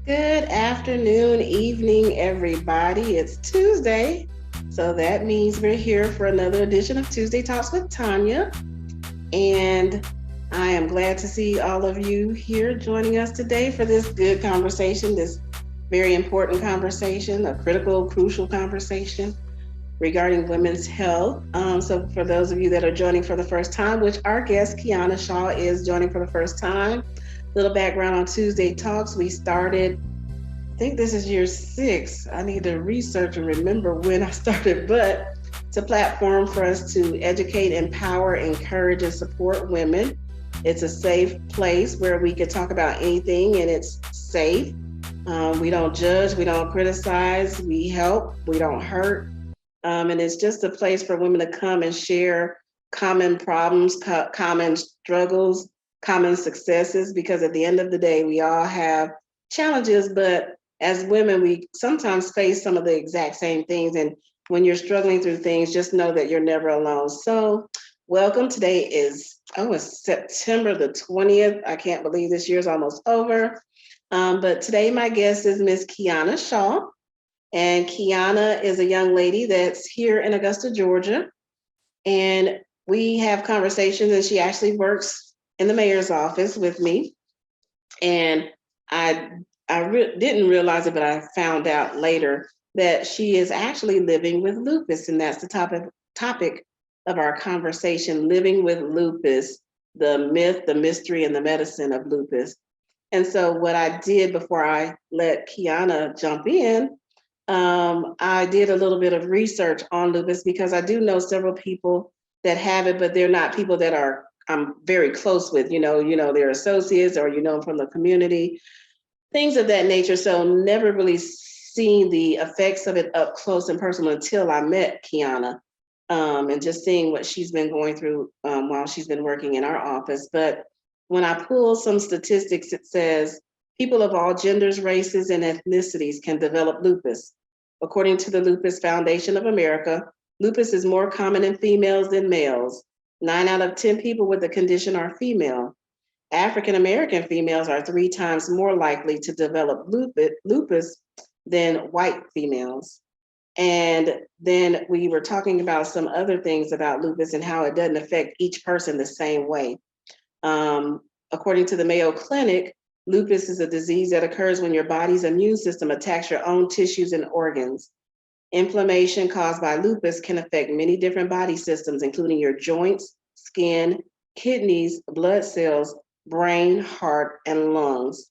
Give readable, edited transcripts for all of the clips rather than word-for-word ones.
Good afternoon, evening, everybody. It's Tuesday, so that means we're here for another edition of Tuesday Talks with Tonia. And I am glad to see all of you here joining us today for this good conversation, this very important conversation, a critical, crucial conversation regarding women's health. So, for those of you that are joining for the first time, which our guest, Kiana Shaw, is joining for the first time, little background on Tuesday Talks. We started, I think this is year 6. I need to research and remember when I started, but it's a platform for us to educate, empower, encourage, and support women. It's a safe place where we can talk about anything and it's safe. We don't judge, we don't criticize, we help, we don't hurt. And it's just a place for women to come and share common problems, common struggles, common successes, because at the end of the day, we all have challenges, but as women, we sometimes face some of the exact same things. And when you're struggling through things, just know that you're never alone. So welcome. Today is, it's September the 20th. I can't believe this year's almost over. But today my guest is Miss Kiana Shaw. And Kiana is a young lady that's here in Augusta, Georgia. And we have conversations, and she actually works in the mayor's office with me. And I didn't realize it, but I found out later that she is actually living with lupus. And that's the topic of our conversation, living with lupus, the myth, the mystery, and the medicine of lupus. And so what I did before I let Kiana jump in, I did a little bit of research on lupus because I do know several people that have it, but they're not people that I'm very close with, they're associates or them from the community, things of that nature. So never really seen the effects of it up close and personal until I met Kiana, and just seeing what she's been going through while she's been working in our office. But when I pull some statistics, it says people of all genders, races, and ethnicities can develop lupus. According to the Lupus Foundation of America, lupus is more common in females than males. 9 out of 10 people with the condition are female. African American females are 3 times more likely to develop lupus than white females. And then we were talking about some other things about lupus and how it doesn't affect each person the same way. According to the Mayo Clinic, lupus is a disease that occurs when your body's immune system attacks your own tissues and organs. Inflammation caused by lupus can affect many different body systems, including your joints, skin, kidneys, blood cells, brain, heart, and lungs.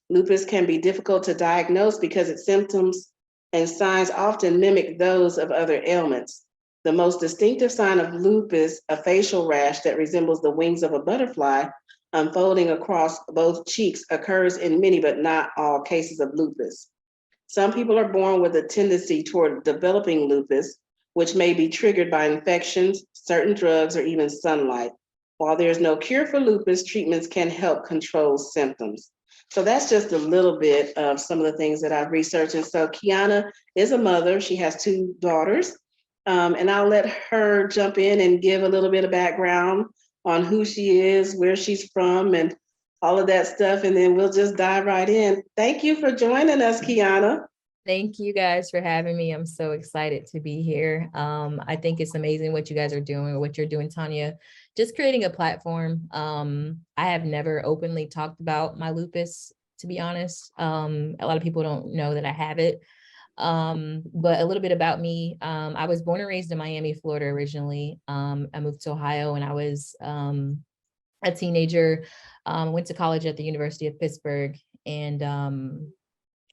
Lupus can be difficult to diagnose because its symptoms and signs often mimic those of other ailments. The most distinctive sign of lupus, a facial rash that resembles the wings of a butterfly unfolding across both cheeks, occurs in many but not all cases of lupus. Some people are born with a tendency toward developing lupus, which may be triggered by infections, certain drugs, or even sunlight. While there's no cure for lupus, treatments can help control symptoms. So that's just a little bit of some of the things that I've researched. And so Kiana is a mother. She has 2 daughters. And I'll let her jump in and give a little bit of background on who she is, where she's from, and all of that stuff. And then we'll just dive right in. Thank you for joining us, Kiana. Thank you guys for having me. I'm so excited to be here. I think it's amazing what you guys are doing, or what you're doing, Tonia, just creating a platform. I have never openly talked about my lupus, to be honest. A lot of people don't know that I have it. But a little bit about me. I was born and raised in Miami, Florida originally. I moved to Ohio when I was a teenager. Went to college at the University of Pittsburgh, and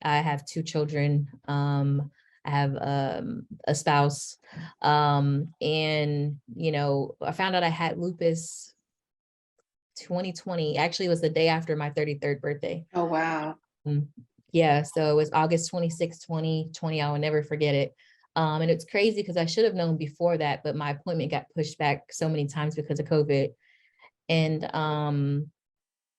I have 2 children. I have a spouse, and I found out I had lupus 2020. Actually, it was the day after my 33rd birthday. Oh, wow. Yeah, so it was August 26, 2020. I will never forget it. And it's crazy because I should have known before that, but my appointment got pushed back so many times because of COVID. And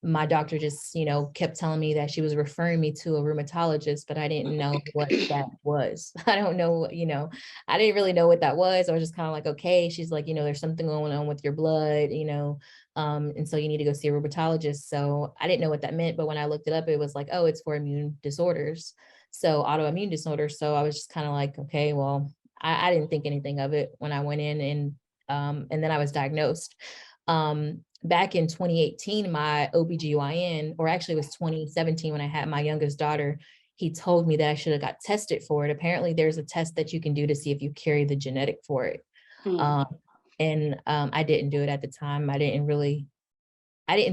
my doctor just, kept telling me that she was referring me to a rheumatologist, but I didn't know what that was. I don't know, I didn't really know what that was. I was just kind of like, okay, she's like, there's something going on with your blood, And so you need to go see a rheumatologist. So I didn't know what that meant, but when I looked it up, it was like, oh, it's for immune disorders. So autoimmune disorders. So I was just kind of like, okay, well, I didn't think anything of it when I went in, and then I was diagnosed. Back in 2018, my OBGYN, or actually it was 2017 when I had my youngest daughter, he told me that I should have got tested for it. Apparently there's a test that you can do to see if you carry the genetic for it. I didn't do it at the time. I didn't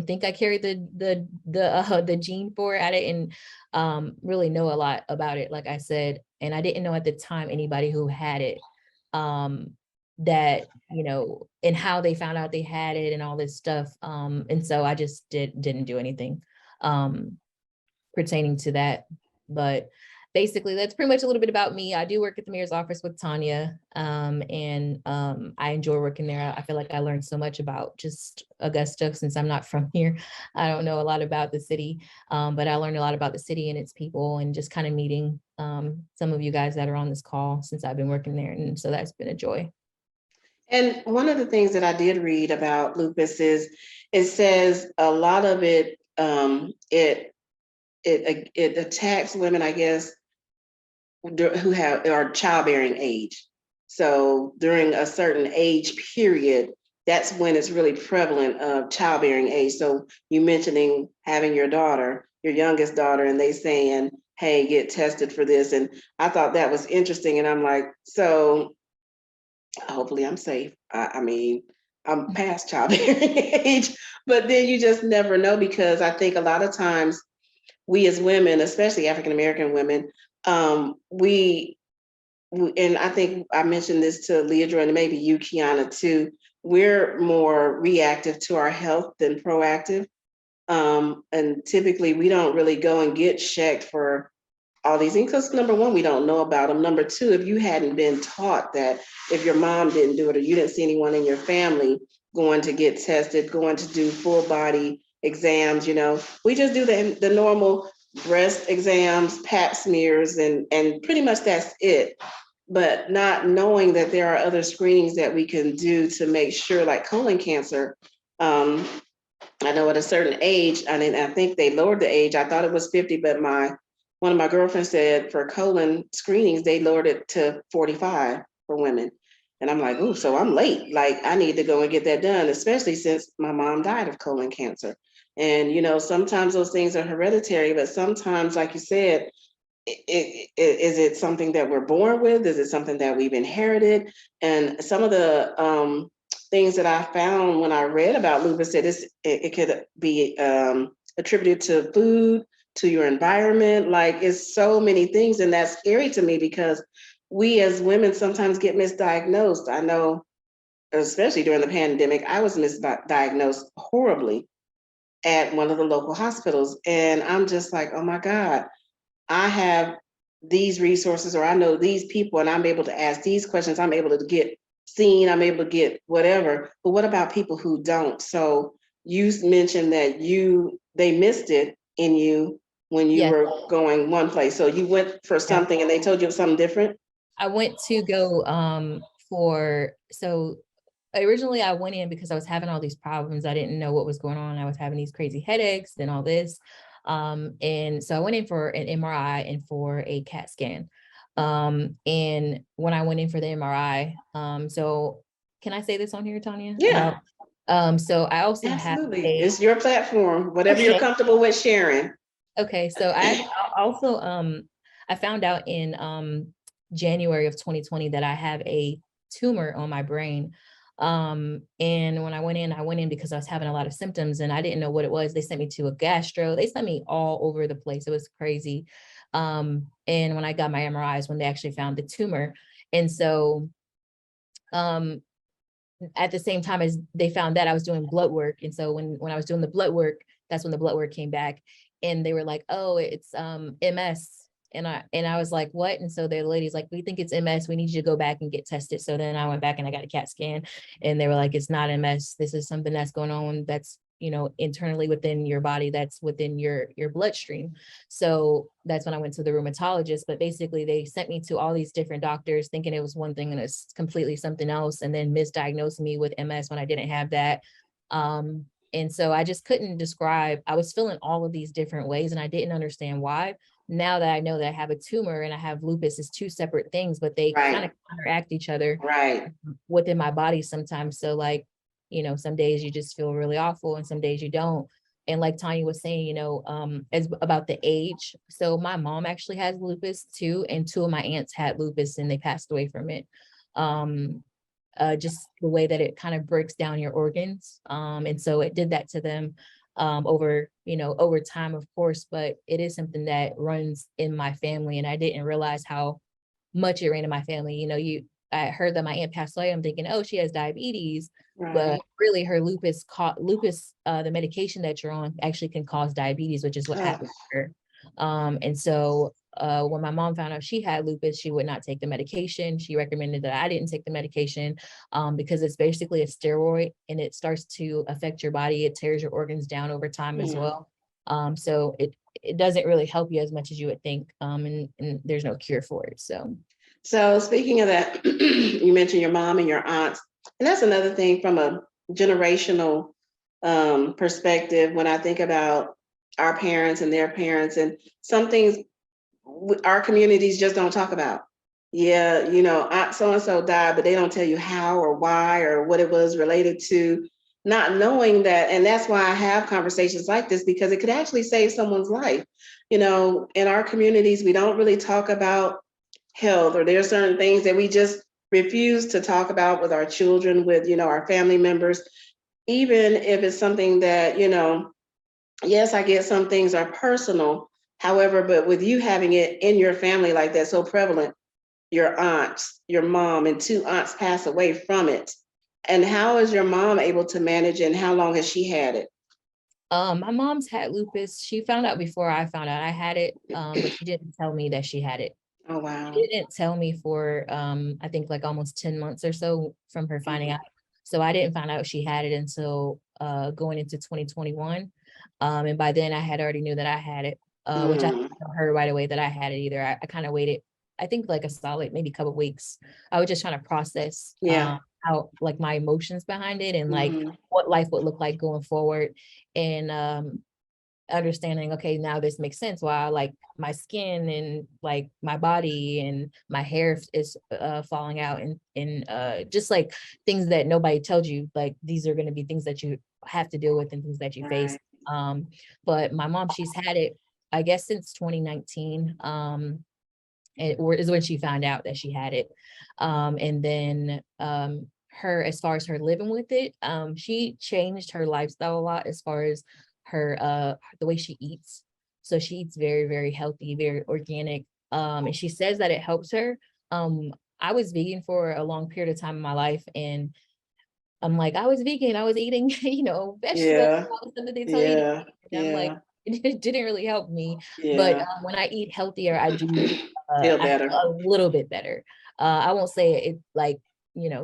think I carried the gene for it. I didn't really know a lot about it, like I said, and I didn't know at the time anybody who had it, that, and how they found out they had it and all this stuff. And so I just didn't do anything pertaining to that. But basically, that's pretty much a little bit about me. I do work at the mayor's office with Tonia, and I enjoy working there. I feel like I learned so much about just Augusta since I'm not from here. I don't know a lot about the city, but I learned a lot about the city and its people, and just kind of meeting some of you guys that are on this call since I've been working there. And so that's been a joy. And one of the things that I did read about lupus is it says a lot of it, it attacks women, I guess, who are childbearing age. So during a certain age period, that's when it's really prevalent of childbearing age. So you mentioning having your daughter, your youngest daughter, and they saying, hey, get tested for this. And I thought that was interesting. And I'm like, so hopefully I'm safe. I mean, I'm past childbearing age, but then you just never know, because I think a lot of times we as women, especially African-American women, and I think I mentioned this to Leandra and maybe you, Kiana, too, we're more reactive to our health than proactive. And typically we don't really go and get checked for all these things, because number one, we don't know about them. Number two, if you hadn't been taught that, if your mom didn't do it or you didn't see anyone in your family going to get tested, going to do full body exams, we just do the normal breast exams, pap smears, and pretty much that's it. But not knowing that there are other screenings that we can do to make sure, like colon cancer. I know at a certain age, I think they lowered the age. I thought it was 50, but one of my girlfriends said for colon screenings, they lowered it to 45 for women. And I'm like, oh, so I'm late. Like, I need to go and get that done, especially since my mom died of colon cancer. And, sometimes those things are hereditary, but sometimes, like you said, is it something that we're born with? Is it something that we've inherited? And some of the things that I found when I read about lupus said it could be attributed to food, to your environment. Like, it's so many things, and that's scary to me, because we as women sometimes get misdiagnosed. I know, especially during the pandemic, I was misdiagnosed horribly at one of the local hospitals, and I'm just like, oh my God, I have these resources, or I know these people, and I'm able to ask these questions. I'm able to get seen. I'm able to get whatever. But what about people who don't? So you mentioned that they missed it in you when you were going one place. So you went for something and they told you something different? I went to go so originally I went in because I was having all these problems. I didn't know what was going on. I was having these crazy headaches and all this. And so I went in for an MRI and for a CAT scan. And when I went in for the MRI, so can I say this on here, Tonia? Yeah. So I also Absolutely. have It's your platform, whatever you're comfortable with sharing. Okay. So I also, I found out in January of 2020 that I have a tumor on my brain. And when I went in because I was having a lot of symptoms and I didn't know what it was. They sent me to a gastro. They sent me all over the place. It was crazy. And when I got my MRIs, when they actually found the tumor. And so, at the same time as they found that, I was doing blood work. And so when I was doing the blood work, that's when the blood work came back and they were like, oh, it's MS. And I was like, what? And so the lady's like, we think it's MS. We need you to go back and get tested. So then I went back and I got a CAT scan and they were like, it's not MS. This is something that's going on that's, internally within your body, that's within your bloodstream. So that's when I went to the rheumatologist. But basically they sent me to all these different doctors thinking it was one thing and it's completely something else, and then misdiagnosed me with MS when I didn't have that. And so I just couldn't describe, I was feeling all of these different ways and I didn't understand why. Now that I know that I have a tumor and I have lupus, is two separate things, but they kind of Right. counteract each other Right. within my body sometimes. So like, some days you just feel really awful and some days you don't. And like Tanya was saying, as about the age. So my mom actually has lupus too, and two of my aunts had lupus and they passed away from it. Um, just the way that it kind of breaks down your organs. And so it did that to them over time, of course, but it is something that runs in my family. And I didn't realize how much it ran in my family. I heard that my aunt passed away. I'm thinking, oh, she has diabetes, but Right. really her the medication that you're on actually can cause diabetes, which is what Oh, happened to her. And so when my mom found out she had lupus, she would not take the medication. She recommended that I didn't take the medication because it's basically a steroid and it starts to affect your body. It tears your organs down over time as hmm. well. So it doesn't really help you as much as you would think. And there's no cure for it. So speaking of that, you mentioned your mom and your aunts, and that's another thing from a generational perspective. When I think about our parents and their parents, and some things our communities just don't talk about. Yeah, aunt so and so died, but they don't tell you how or why or what it was related to. Not knowing that, and that's why I have conversations like this, because it could actually save someone's life. In our communities, we don't really talk about health, or there are certain things that we just refuse to talk about with our children, with our family members, even if it's something that yes, I get some things are personal. However, but with you having it in your family like that, so prevalent, your aunts, your mom, and two aunts pass away from it. And how is your mom able to manage, and how long has she had it? My mom's had lupus. She found out before I found out I had it, but she didn't tell me that she had it. Oh, She wow. didn't tell me for I think like almost 10 months or so from her finding Mhm. out. So I didn't find out she had it until going into 2021. And by then I had already knew that I had it, which I Mm. didn't tell her right away that I had it either. I kind of waited, I think like a solid maybe couple of weeks. I was just trying to process Yeah. how like my emotions behind it and like Hmm. what life would look like going forward. And understanding, okay, now this makes sense why like my skin and like my body and my hair is falling out, and just like things that nobody tells you, like these are going to be things that you have to deal with and things that you face. Right. um but my mom, she's had it I guess since 2019. Is when she found out that she had it. And then her, as far as her living with it, she changed her lifestyle a lot as far as her the way she eats. So she eats very, very healthy, very organic. And she says that it helps her. I was vegan for a long period of time in my life, and I'm like, I was vegan, I was eating, vegetables, Yeah. all the stuff that they tell you to Yeah. eat. And I'm like, Yeah. it didn't really help me. But Yeah. when I eat healthier, I do, Feel I better. feel a little bit better. I won't say it like,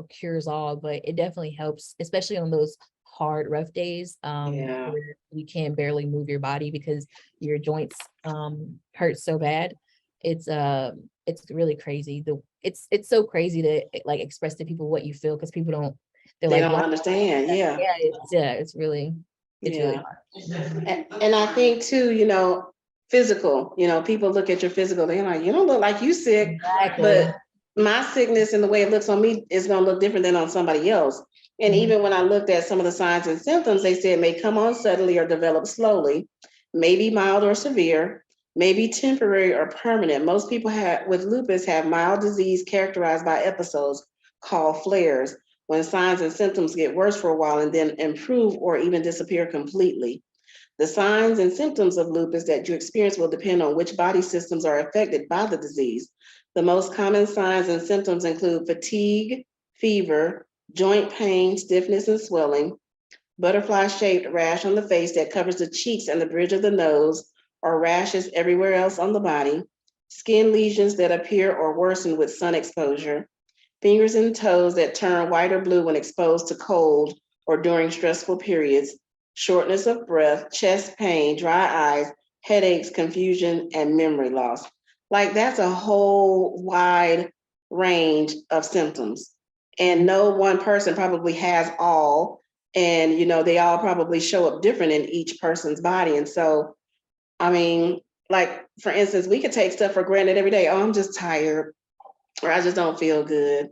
cures all, but it definitely helps, especially on those hard, rough days, Yeah. where you can barely move your body because your joints hurt so bad. It's really crazy. It's so crazy to like express to people what you feel, because people don't, they're They like, don't wow, understand. Yeah. yeah, it's really Yeah. hard. And I think too, physical, people look at your physical, they're like, you don't look like you sick, Exactly. but my sickness and the way it looks on me is going to look different than on somebody else. And Mhm. even when I looked at some of the signs and symptoms, they said may come on suddenly or develop slowly, maybe mild or severe, maybe temporary or permanent. Most people with lupus have mild disease characterized by episodes called flares, when signs and symptoms get worse for a while and then improve or even disappear completely. The signs and symptoms of lupus that you experience will depend on which body systems are affected by the disease. The most common signs and symptoms include fatigue, fever, joint pain, stiffness and swelling, butterfly-shaped rash on the face that covers the cheeks and the bridge of the nose, or rashes everywhere else on the body, skin lesions that appear or worsen with sun exposure, fingers and toes that turn white or blue when exposed to cold or during stressful periods, shortness of breath, chest pain, dry eyes, headaches, confusion, and memory loss. Like that's a whole wide range of symptoms. And no one person probably has all. And, they all probably show up different in each person's body. And so, I mean, like, for instance, we could take stuff for granted every day. Oh, I'm just tired, or I just don't feel good.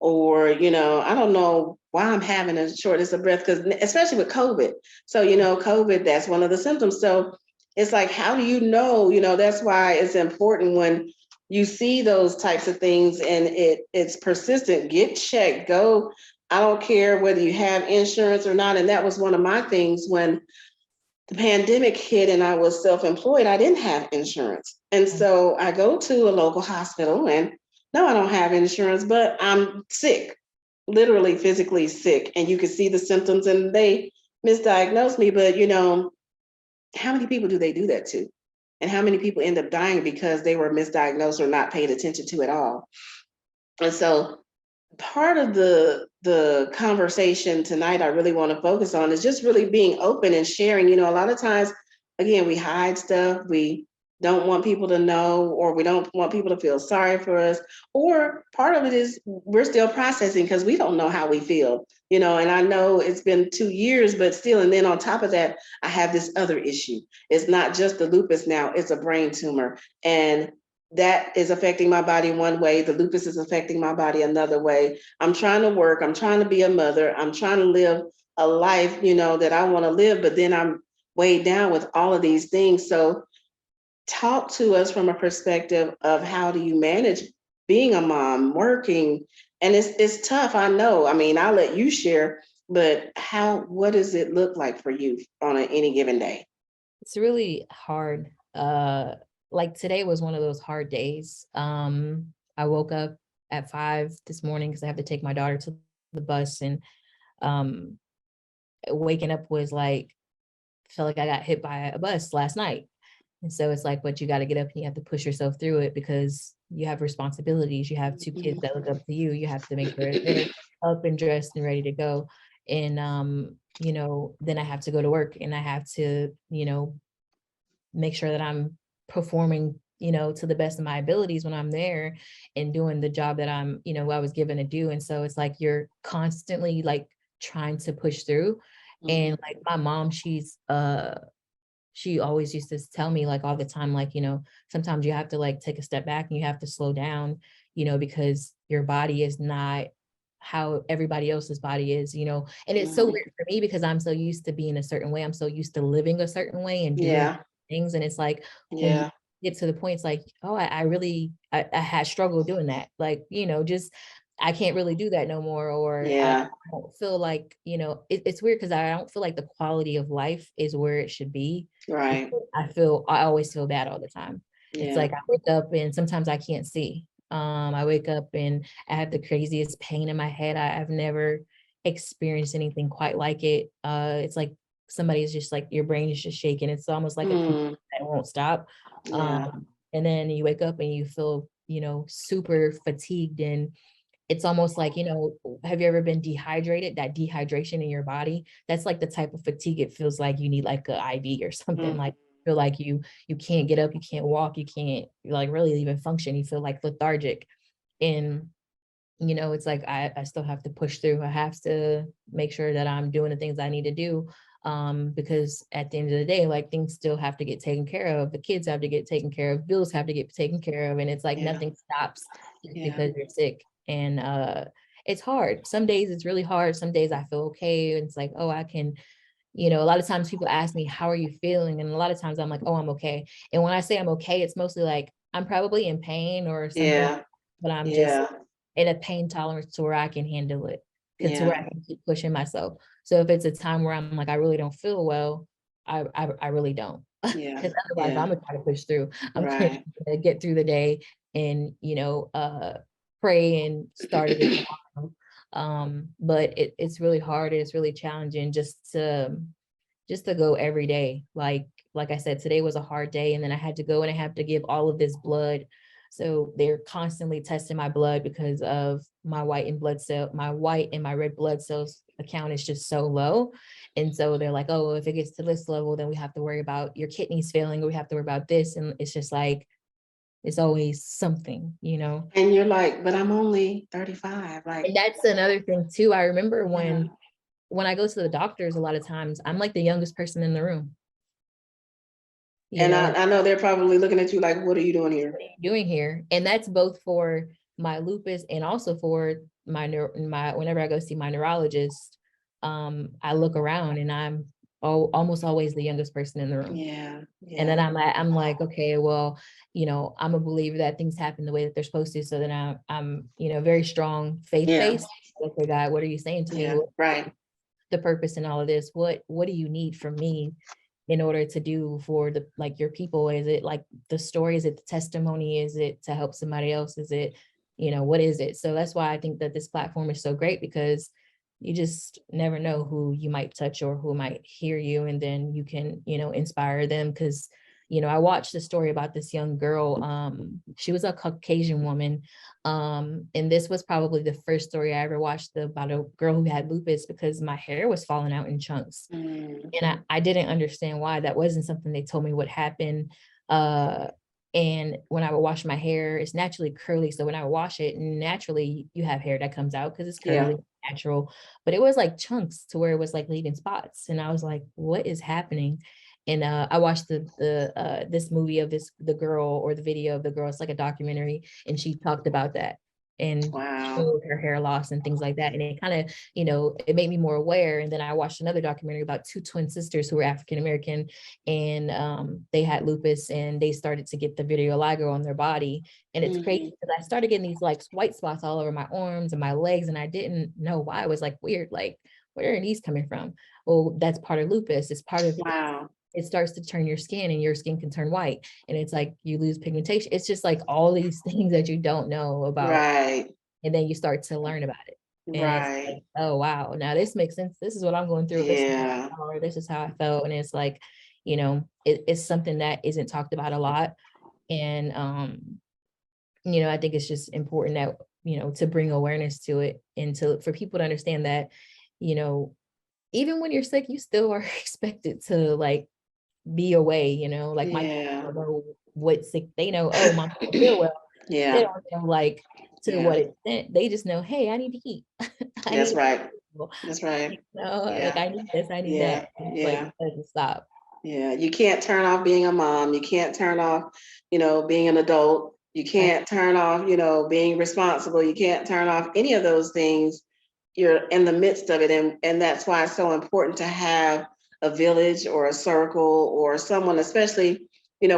Or, I don't know why I'm having a shortness of breath, because especially with COVID. So, COVID, that's one of the symptoms. So it's like, how do you know? That's why it's important when you see those types of things and it's persistent, get checked, go. I don't care whether you have insurance or not. And that was one of my things when the pandemic hit and I was self-employed. I didn't have insurance. And so I go to a local hospital and no, I don't have insurance, but I'm sick, literally physically sick. And you can see the symptoms and they misdiagnosed me. But, how many people do they do that to? And how many people end up dying because they were misdiagnosed or not paid attention to at all? And so part of the conversation tonight I really want to focus on is just really being open and sharing. A lot of times, again, we hide stuff. We don't want people to know, or we don't want people to feel sorry for us. Or part of it is we're still processing because we don't know how we feel, and I know it's been 2 years, but still. And then on top of that, I have this other issue. It's not just the lupus now, it's a brain tumor. And that is affecting my body one way. The lupus is affecting my body another way. I'm trying to work. I'm trying to be a mother. I'm trying to live a life, that I want to live, but then I'm weighed down with all of these things. So talk to us from a perspective of how do you manage being a mom, working, and it's tough. I know. I mean, I'll let you share, but what does it look like for you on any given day? It's really hard. Like today was one of those hard days. I woke up at 5 this morning because I have to take my daughter to the bus, and waking up was like, felt like I got hit by a bus last night. And so it's like, but you got to get up and you have to push yourself through it because you have responsibilities. You have 2 kids that look up to you. You have to make sure they're up and dressed and ready to go. And, then I have to go to work and I have to, make sure that I'm performing, to the best of my abilities when I'm there and doing the job that I was given to do. And so it's like, you're constantly like trying to push through. And like my mom, she always used to tell me like all the time, like, sometimes you have to like take a step back and you have to slow down, because your body is not how everybody else's body is, and it's so weird for me because I'm so used to being a certain way. I'm so used to living a certain way and doing things. And it's like, when you get to the point, it's like, oh, I had struggled doing that. Like, just, I can't really do that no more. Or I don't feel like, it's weird because I don't feel like the quality of life is where it should be. Right. I always feel bad all the time. It's like I wake up and sometimes I can't see. I wake up and I have the craziest pain in my head. I've never experienced anything quite like it. It's like somebody's just like, your brain is just shaking. It's almost like a computer that won't stop. And then you wake up and you feel, super fatigued, and it's almost like, have you ever been dehydrated? That dehydration in your body, that's like the type of fatigue. It feels like you need like an IV or something. Like, feel like you can't get up, you can't walk, you can't like really even function. You feel like lethargic. And, it's like, I still have to push through. I have to make sure that I'm doing the things I need to do. Because at the end of the day, like things still have to get taken care of. The kids have to get taken care of, bills have to get taken care of. And it's like nothing stops because you're sick. And it's hard. Some days it's really hard. Some days I feel okay. And it's like, oh, I can, a lot of times people ask me, how are you feeling? And a lot of times I'm like, oh, I'm okay. And when I say I'm okay, it's mostly like, I'm probably in pain or something, but I'm just in a pain tolerance to where I can handle it, to where I can keep pushing myself. So if it's a time where I'm like, I really don't feel well, I really don't. Because otherwise I'm gonna try to push through. I'm trying to get through the day and, pray and start it. But it's really hard. It's really challenging just to go every day. Like I said, today was a hard day, and then I had to go and I have to give all of this blood. So they're constantly testing my blood because of my white and my red blood cells account is just so low. And so they're like, oh, if it gets to this level, then we have to worry about your kidneys failing, or we have to worry about this. And it's just like, it's always something, And you're like, but I'm only 35. Like, and that's another thing too. I remember when when I go to the doctors, a lot of times I'm like the youngest person in the room. And I know they're probably looking at you like, what are you doing here? What are you doing here? And that's both for my lupus and also for my whenever I go see my neurologist, I look around and I'm almost always the youngest person in the room. Yeah. And then I'm like, okay, well, I'm a believer that things happen the way that they're supposed to. So then I'm very strong, faith-based. Okay, God, what are you saying to me? Right. The purpose in all of this? What do you need from me in order to do for your people? Is it like the story? Is it the testimony? Is it to help somebody else? Is it, what is it? So that's why I think that this platform is so great, because you just never know who you might touch or who might hear you, and then you can, inspire them. Because, I watched a story about this young girl. She was a Caucasian woman. And this was probably the first story I ever watched about a girl who had lupus, because my hair was falling out in chunks. And I didn't understand why. That wasn't something they told me would happen. And when I would wash my hair, it's naturally curly. So when I wash it, naturally you have hair that comes out because it's curly, natural. But it was like chunks to where it was like leaving spots. And I was like, what is happening? And I watched this movie of the girl, or the video of the girl. It's like a documentary, and she talked about that and showed her hair loss and things like that. And it kind of, it made me more aware. And then I watched another documentary about two twin sisters who were African-American, and they had lupus, and they started to get the vitiligo on their body. And it's crazy because I started getting these like white spots all over my arms and my legs, and I didn't know why. It was like weird, like, where are these coming from? Well, that's part of lupus. It's part of it starts to turn your skin, and your skin can turn white, and it's like you lose pigmentation. It's just like all these things that you don't know about. Right. And then you start to learn about it. And it's like, oh wow, now this makes sense. This is what I'm going through. Or this is how I felt. And it's like, it's something that isn't talked about a lot. And I think it's just important that, to bring awareness to it, and for people to understand that, even when you're sick, you still are expected to like be away, like my people don't know what sick. They know, oh, mom doesn't feel well. They don't know like to what extent. They just know, hey, I need to eat. That's right. That's right. Like I need this, I need that. Like it doesn't stop. Yeah, you can't turn off being a mom. You can't turn off, being an adult. You can't turn off, being responsible. You can't turn off any of those things. You're in the midst of it. And that's why it's so important to have a village or a circle or someone, especially,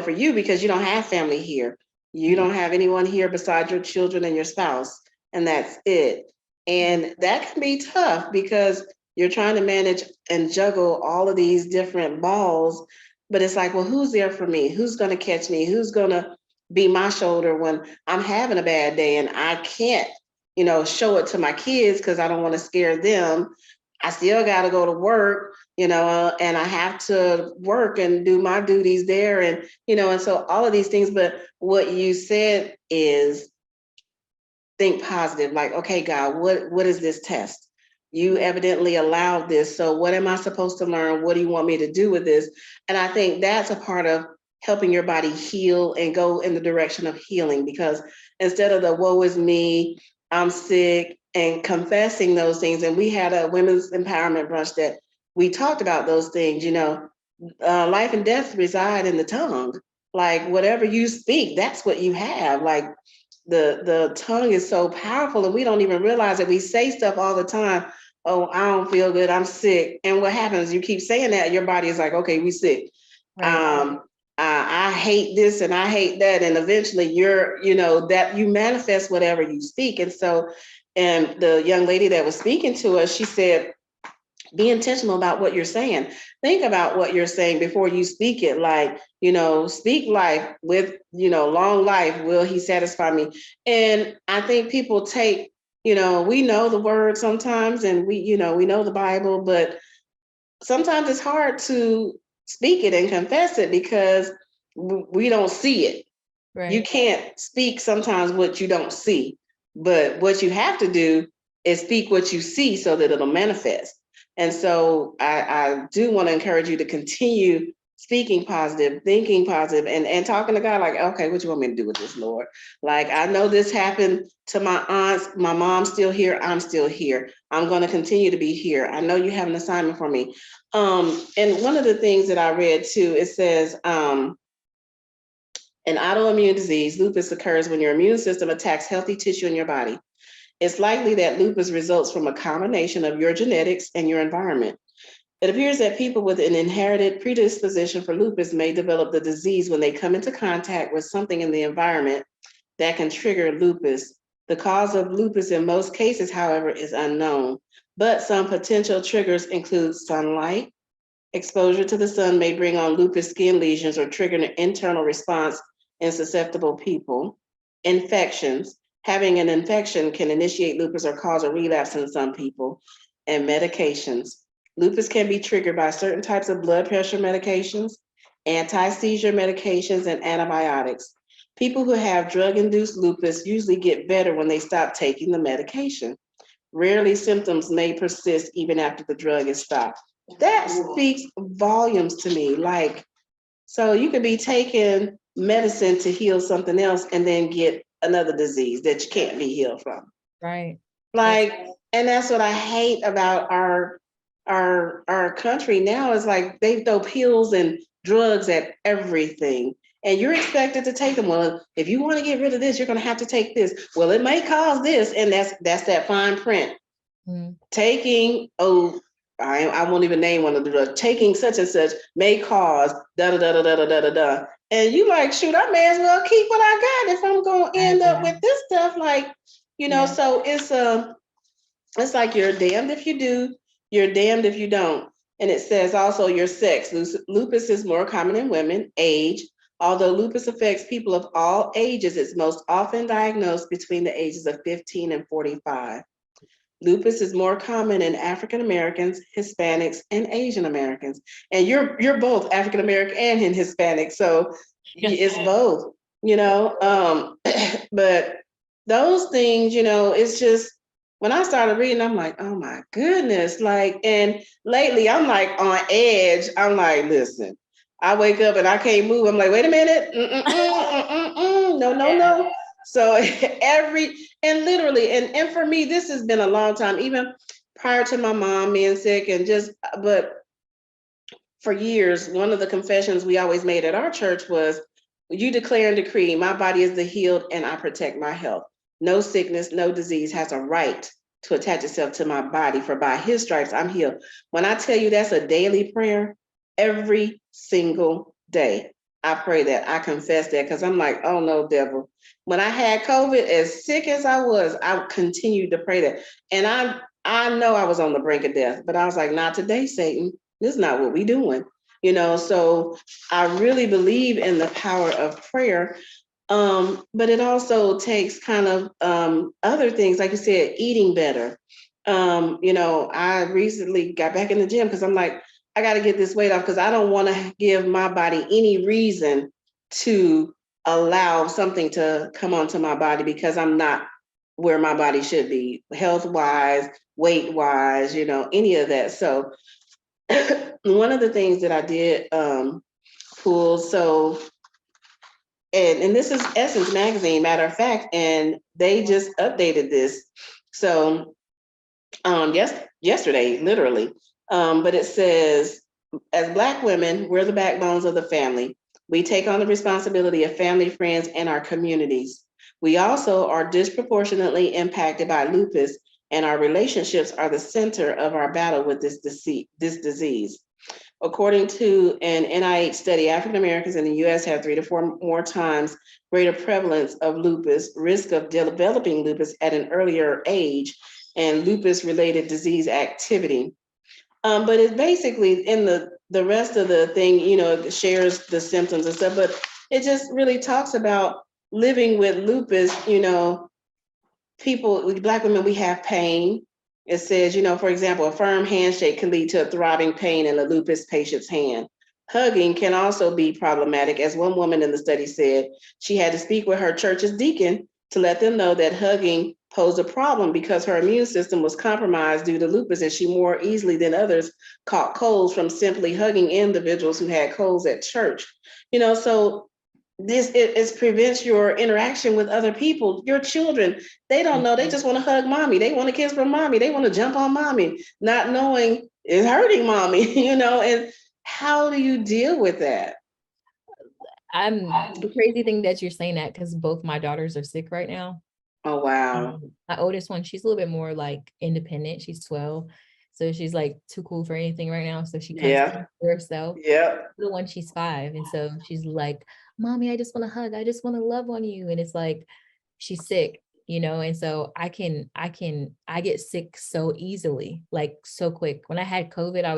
for you, because you don't have family here. You don't have anyone here besides your children and your spouse, and that's it. And that can be tough because you're trying to manage and juggle all of these different balls, but it's like, well, who's there for me? Who's going to catch me? Who's going to be my shoulder when I'm having a bad day and I can't, show it to my kids because I don't want to scare them. I still got to go to work, and I have to work and do my duties there. And, and so all of these things. But what you said is think positive, like, okay, God, what is this test? You evidently allowed this. So what am I supposed to learn? What do you want me to do with this? And I think that's a part of helping your body heal and go in the direction of healing, because instead of the woe is me, I'm sick, and confessing those things. And we had a women's empowerment brunch that we talked about those things, life and death reside in the tongue. Like whatever you speak, that's what you have. Like the tongue is so powerful, and we don't even realize that. We say stuff all the time. Oh, I don't feel good, I'm sick. And what happens? You keep saying that, your body is like, okay, we sick. Right. I hate this and I hate that. And eventually that you manifest whatever you speak. And so, and the young lady that was speaking to us, she said, be intentional about what you're saying. Think about what you're saying before you speak it. Like, speak life with, long life. Will he satisfy me? And I think people take, we know the word sometimes, and we know the Bible, but sometimes it's hard to speak it and confess it because we don't see it. Right. You can't speak sometimes what you don't see, but what you have to do is speak what you see so that it'll manifest. And so I do want to encourage you to continue speaking positive, thinking positive, and talking to God like, okay, what you want me to do with this, Lord? Like, I know this happened to my aunts. My mom's still here. I'm still here. I'm going to continue to be here. I know you have an assignment for me. And one of the things that I read too, it says, an autoimmune disease, lupus, occurs when your immune system attacks healthy tissue in your body. It's likely that lupus results from a combination of your genetics and your environment. It appears that people with an inherited predisposition for lupus may develop the disease when they come into contact with something in the environment that can trigger lupus. The cause of lupus in most cases, however, is unknown, but some potential triggers include sunlight. Exposure to the sun may bring on lupus skin lesions or trigger an internal response in susceptible people. Infections. Having an infection can initiate lupus or cause a relapse in some people. And medications. Lupus can be triggered by certain types of blood pressure medications, anti-seizure medications, and antibiotics. People who have drug-induced lupus usually get better when they stop taking the medication. Rarely, symptoms may persist even after the drug is stopped. That speaks volumes to me. Like, so you could be taking medicine to heal something else and then get another disease that you can't be healed from. Right. Like, and that's what I hate about our country now, is like they throw pills and drugs at everything. And you're expected to take them. Well, if you want to get rid of this, you're going to have to take this. Well, it may cause this, and that's that fine print. Taking, I won't even name one of the drugs. Taking such and such may cause da da da da da da da da. And you like, shoot, I may as well keep what I got if I'm going to end up with this stuff. Like, so it's like you're damned if you do, you're damned if you don't. And it says also your sex. Lupus is more common in women. Age. Although lupus affects people of all ages, it's most often diagnosed between the ages of 15 and 45. Lupus is more common in African Americans, Hispanics, and Asian Americans. And you're both African American and Hispanic, so it's both, But those things, it's just, when I started reading, I'm like, oh my goodness. Like, and lately I'm like on edge. I'm like, listen, I wake up and I can't move. I'm like, wait a minute. No. So and literally, and for me, this has been a long time, even prior to my mom being sick, but for years, one of the confessions we always made at our church was, you declare and decree, my body is the healed and I protect my health. No sickness, no disease has a right to attach itself to my body, for by his stripes I'm healed. When I tell you that's a daily prayer, every single day, I pray that, I confess that, because I'm like, oh no, devil. When I had COVID, as sick as I was, I continued to pray that. And I know I was on the brink of death, but I was like, not today, Satan. This is not what we doing. So I really believe in the power of prayer. But it also takes kind of other things, like you said, eating better. I recently got back in the gym because I'm like, I got to get this weight off, because I don't want to give my body any reason to allow something to come onto my body, because I'm not where my body should be, health-wise, weight-wise, any of that. So one of the things that I did pull, so, and this is Essence Magazine, matter of fact, and they just updated this. So yesterday, literally. But it says, as Black women, we're the backbones of the family. We take on the responsibility of family, friends, and our communities. We also are disproportionately impacted by lupus, and our relationships are the center of our battle with this disease. According to an NIH study, African Americans in the US have 3 to 4 more times greater prevalence of lupus, risk of developing lupus at an earlier age, and lupus-related disease activity. But it's basically, in the rest of the thing, it shares the symptoms and stuff, but it just really talks about living with lupus. People, Black women, we have pain. It says, for example, a firm handshake can lead to a throbbing pain in a lupus patient's hand. Hugging can also be problematic. As one woman in the study said, she had to speak with her church's deacon to let them know that hugging posed a problem because her immune system was compromised due to lupus, and she more easily than others caught colds from simply hugging individuals who had colds at church. So it prevents your interaction with other people. Your children, they don't know. They just want to hug mommy. They want to kiss from mommy. They want to jump on mommy, not knowing it's hurting mommy, and how do you deal with that? The crazy thing that you're saying that, because both my daughters are sick right now. Oh, wow. My oldest one, she's a little bit more like independent. She's 12. So she's like too cool for anything right now. So she comes to herself. Yeah. The one, she's 5. And so she's like, mommy, I just want to hug. I just want to love on you. And it's like, she's sick, and so I get sick so easily, like so quick. When I had COVID, I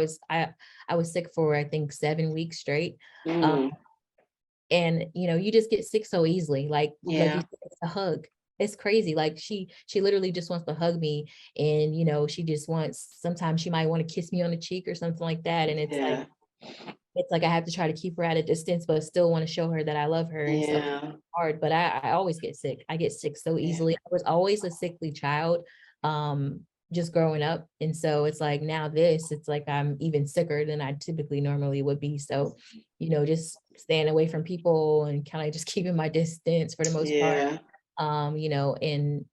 was sick for, I think, 7 weeks straight. And you just get sick so easily. Like you said, it's a hug. It's crazy. Like she literally just wants to hug me, and she just wants, sometimes she might want to kiss me on the cheek or something like that. And it's like I have to try to keep her at a distance, but still want to show her that I love her. And so it's hard, but I always get sick. I get sick so easily. I was always a sickly child, just growing up. And so it's like now it's like I'm even sicker than I typically normally would be. So, just staying away from people and kind of just keeping my distance for the most part. And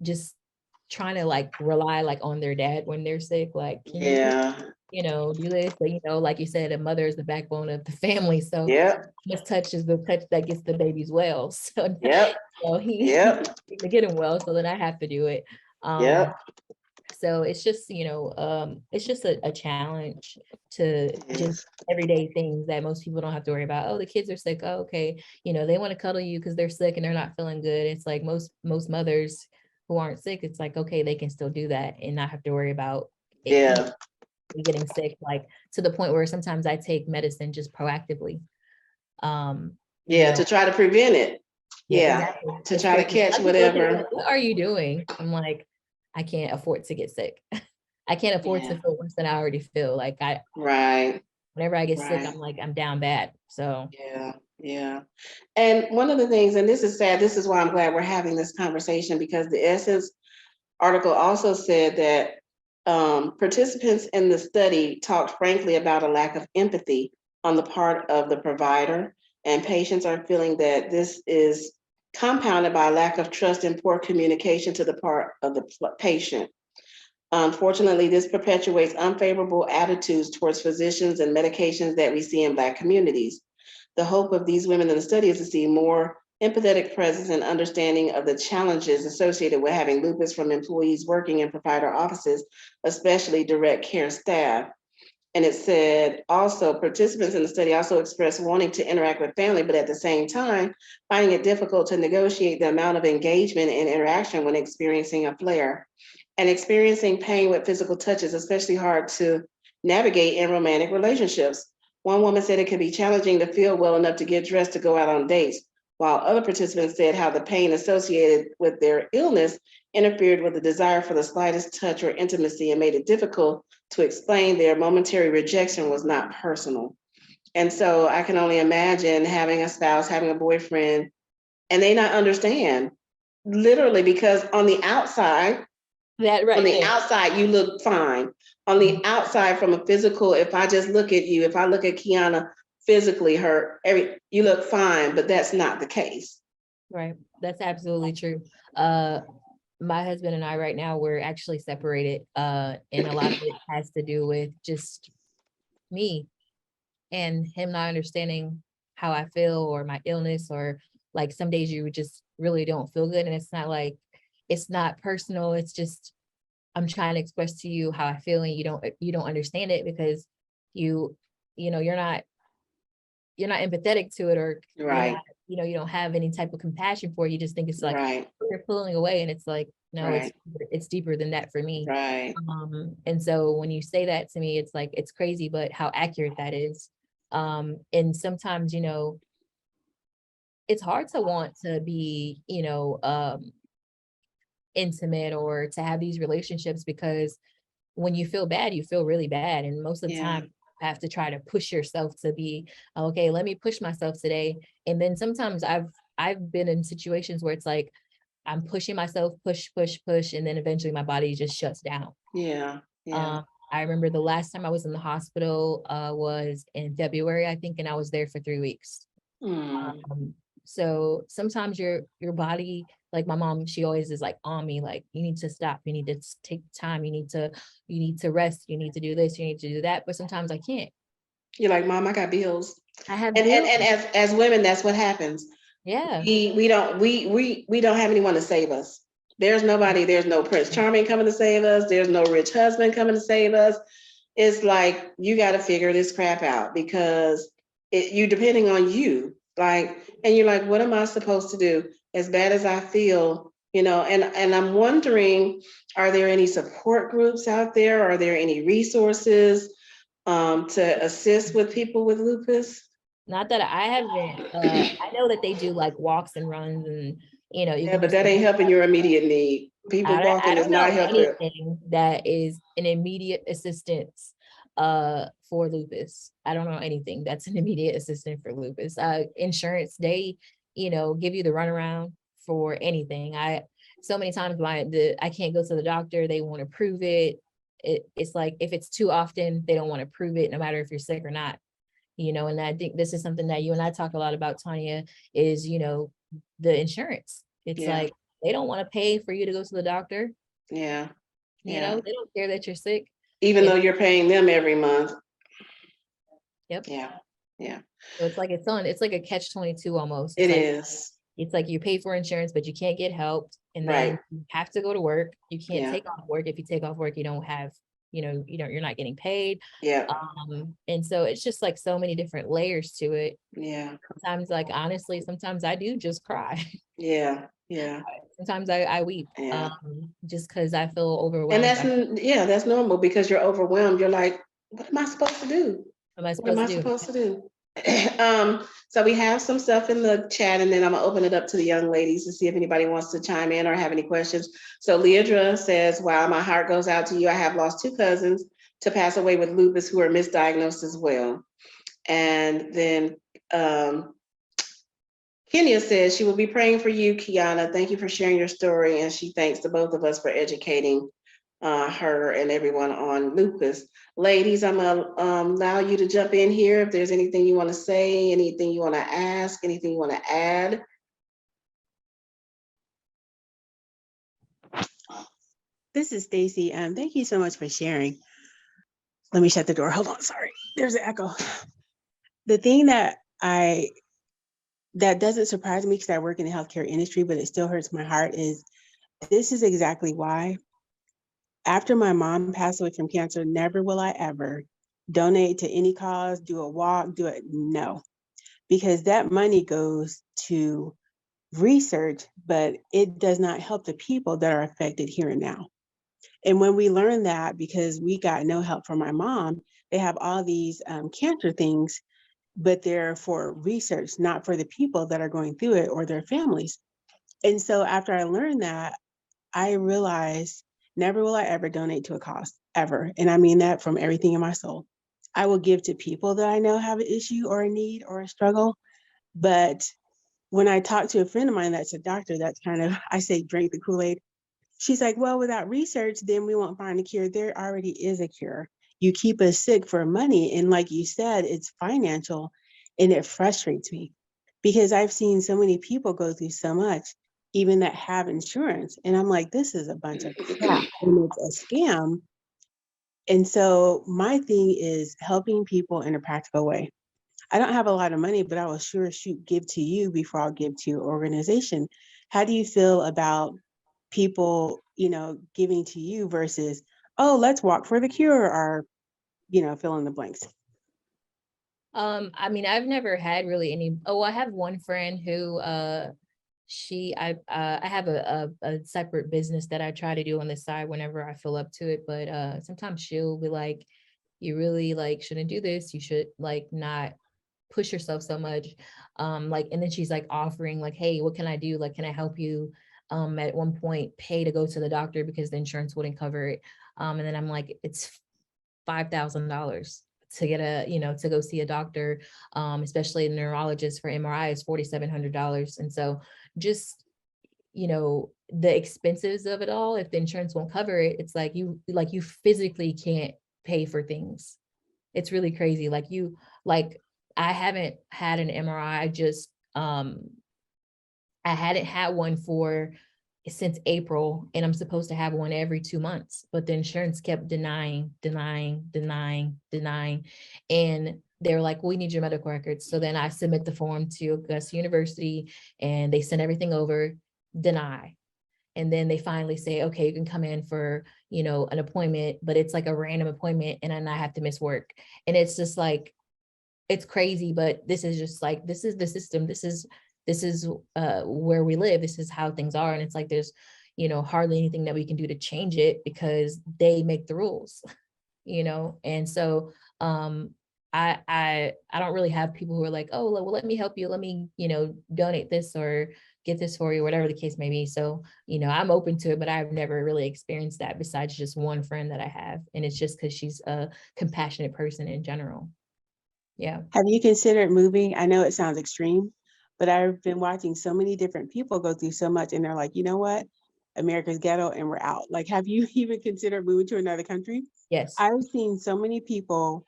just trying to like rely like on their dad when they're sick. Like, can you do this? But, like you said, a mother is the backbone of the family. So this touch is the touch that gets the babies well. So, he to get him well. So then I have to do it. So it's just, it's just a challenge to just everyday things that most people don't have to worry about. Oh, the kids are sick. Oh, okay. They want to cuddle you because they're sick and they're not feeling good. It's like most mothers who aren't sick, it's like, okay, they can still do that and not have to worry about getting sick, like to the point where sometimes I take medicine just proactively. To try to prevent it. Exactly. To try to catch whatever. Like, what are you doing? I'm like, I can't afford to get sick. I can't afford to feel worse than I already feel. Like whenever I get sick, I'm like, I'm down bad. So yeah. And one of the things, and this is sad, this is why I'm glad we're having this conversation, because the Essence article also said that participants in the study talked frankly about a lack of empathy on the part of the provider, and patients are feeling that this is compounded by a lack of trust and poor communication to the part of the patient. Unfortunately, this perpetuates unfavorable attitudes towards physicians and medications that we see in Black communities. The hope of these women in the study is to see more empathetic presence and understanding of the challenges associated with having lupus from employees working in provider offices, especially direct care staff. And it said also participants in the study also expressed wanting to interact with family, but at the same time, finding it difficult to negotiate the amount of engagement and interaction when experiencing a flare. And experiencing pain with physical touch is especially hard to navigate in romantic relationships. One woman said it can be challenging to feel well enough to get dressed to go out on dates, while other participants said how the pain associated with their illness interfered with the desire for the slightest touch or intimacy and made it difficult to explain their momentary rejection was not personal. And so I can only imagine having a spouse, having a boyfriend, and they not understand, literally, because on the outside, outside, you look fine. On the outside, from a physical, if I just look at you, if I look at Kiana physically, you look fine, but that's not the case. Right. That's absolutely true. My husband and I right now, we're actually separated. And a lot of it has to do with just me and him not understanding how I feel or my illness, or like some days you just really don't feel good. And it's not like, it's not personal. It's just, I'm trying to express to you how I feel, and you don't understand it because you're not empathetic to it, or you don't have any type of compassion for it. You just think it's like you're pulling away, and it's like, no, it's deeper than that for me. And so when you say that to me, it's like, it's crazy, but how accurate that is. And sometimes, it's hard to want to be, intimate or to have these relationships, because when you feel bad, you feel really bad. And most of the time, you have to try to push yourself to be, okay, let me push myself today. And then sometimes I've been in situations where it's like, I'm pushing myself, push, and then eventually my body just shuts down. Yeah. Yeah. I remember the last time I was in the hospital was in February, I think, and I was there for 3 weeks. Mm. So sometimes your body, like my mom, she always is like on me, like, you need to stop, you need to take time, you need to rest, you need to do this, you need to do that. But sometimes I can't. You're like, Mom, I got bills. I have And bills. as women, that's what happens. Yeah. We don't have anyone to save us. There's nobody, there's no Prince Charming coming to save us, there's no rich husband coming to save us. It's like you got to figure this crap out because you depending on you. Like, and you're like, what am I supposed to do? As bad as I feel, and I'm wondering, are there any support groups out there? Are there any resources to assist with people with lupus? Not that I haven't, I know that they do like walks and runs, and you Yeah, can but do that stuff ain't like helping that. your immediate need. People I walking is don't not know helping. anything that is an immediate assistance for lupus. I don't know anything that's an immediate assistant for lupus. Insurance, they, give you the runaround for anything. So many times I can't go to the doctor, they won't approve it. It's like if it's too often, they don't want to prove it, no matter if you're sick or not. And I think this is something that you and I talk a lot about, Tonia, is, the insurance. It's Yeah, like they don't want to pay for you to go to the doctor. yeah, yeah. They don't care that you're sick. Even And though you're paying them every month. yep. Yeah, yeah. So it's like a catch-22 almost. It is. It's like you pay for insurance, but you can't get help. And Right. then you have to go to work. You can't Yeah, take off work. If you take off work, you don't have, you're not getting paid. yeah, And so it's just like so many different layers to it. yeah, Sometimes, like, honestly, sometimes I do just cry. yeah, yeah, Sometimes I weep, yeah. just because I feel And overwhelmed by yeah, that's normal because you're overwhelmed. You're like, what am I supposed to do? what am I What am supposed I to do? supposed to do? So we have some stuff in the chat, and then I'm gonna open it up to the young ladies to see if anybody wants to chime in or have any questions. So Leandra says, wow, my heart goes out to you. I have lost 2 cousins to pass away with lupus who are misdiagnosed as well. And then Kenya says she will be praying for you, Kiana. Thank you for sharing your story. And she thanks the both of us for educating her and everyone on lupus. Ladies, I'm going to allow you to jump in here if there's anything you want to say, anything you want to ask, anything you want to add. This is Stacy. Thank you so much for sharing. Let me shut the door. Hold on. Sorry. There's an echo. The thing that doesn't surprise me because I work in the healthcare industry, but it still hurts my heart is this is exactly why. After my mom passed away from cancer, never will I ever donate to any cause, do a walk, do it. No, because that money goes to research, but it does not help the people that are affected here and now. And when we learned that, because we got no help from my mom, they have all these cancer things, but they're for research, not for the people that are going through it or their families. And so after I learned that, I realized never will I ever donate to a cause, ever. And I mean that from everything in my soul. I will give to people that I know have an issue or a need or a struggle. But when I talk to a friend of mine that's a doctor, that's kind of, I say, drink the Kool-Aid. She's like, well, without research, then we won't find a cure. There already is a cure. You keep us sick for money. And like you said, it's financial, and it frustrates me because I've seen so many people go through so much, even that have insurance. And I'm like, this is a bunch of crap and it's a scam. And so my thing is helping people in a practical way. I don't have a lot of money, but I will sure give to you before I'll give to your organization. How do you feel about people, giving to you versus, oh, let's walk for the cure or, fill in the blanks? I mean, I've never had really any. Oh, I have one friend who I have a separate business that I try to do on the side whenever I feel up to it, but sometimes she'll be like, you really like shouldn't do this, you should like not push yourself so much, like, and then she's like offering like, hey, what can I do, like, can I help you at one point pay to go to the doctor because the insurance wouldn't cover it, and then I'm like, it's $5,000 to get to go see a doctor, especially a neurologist for MRI is $4,700. And so just the expenses of it all, if the insurance won't cover it, it's like you physically can't pay for things. It's really crazy. I haven't had an MRI. I hadn't had one since April, and I'm supposed to have one every 2 months, but the insurance kept denying. And they were like, we need your medical records. So then I submit the form to Augusta University, and they send everything over, deny. And then they finally say, okay, you can come in for, an appointment, but it's like a random appointment, and then I have to miss work. And it's just like, it's crazy, but this is just like, this is the system. This is where we live. This is how things are. And it's like, there's, hardly anything that we can do to change it, because they make the rules, And so, I don't really have people who are like, oh, well, let me help you. Let me, donate this or get this for you, whatever the case may be. So, I'm open to it, but I've never really experienced that besides just one friend that I have. And it's just because she's a compassionate person in general. Yeah. Have you considered moving? I know it sounds extreme, but I've been watching so many different people go through so much, and they're like, you know what? America's ghetto and we're out. Like, have you even considered moving to another country? Yes. I've seen so many people,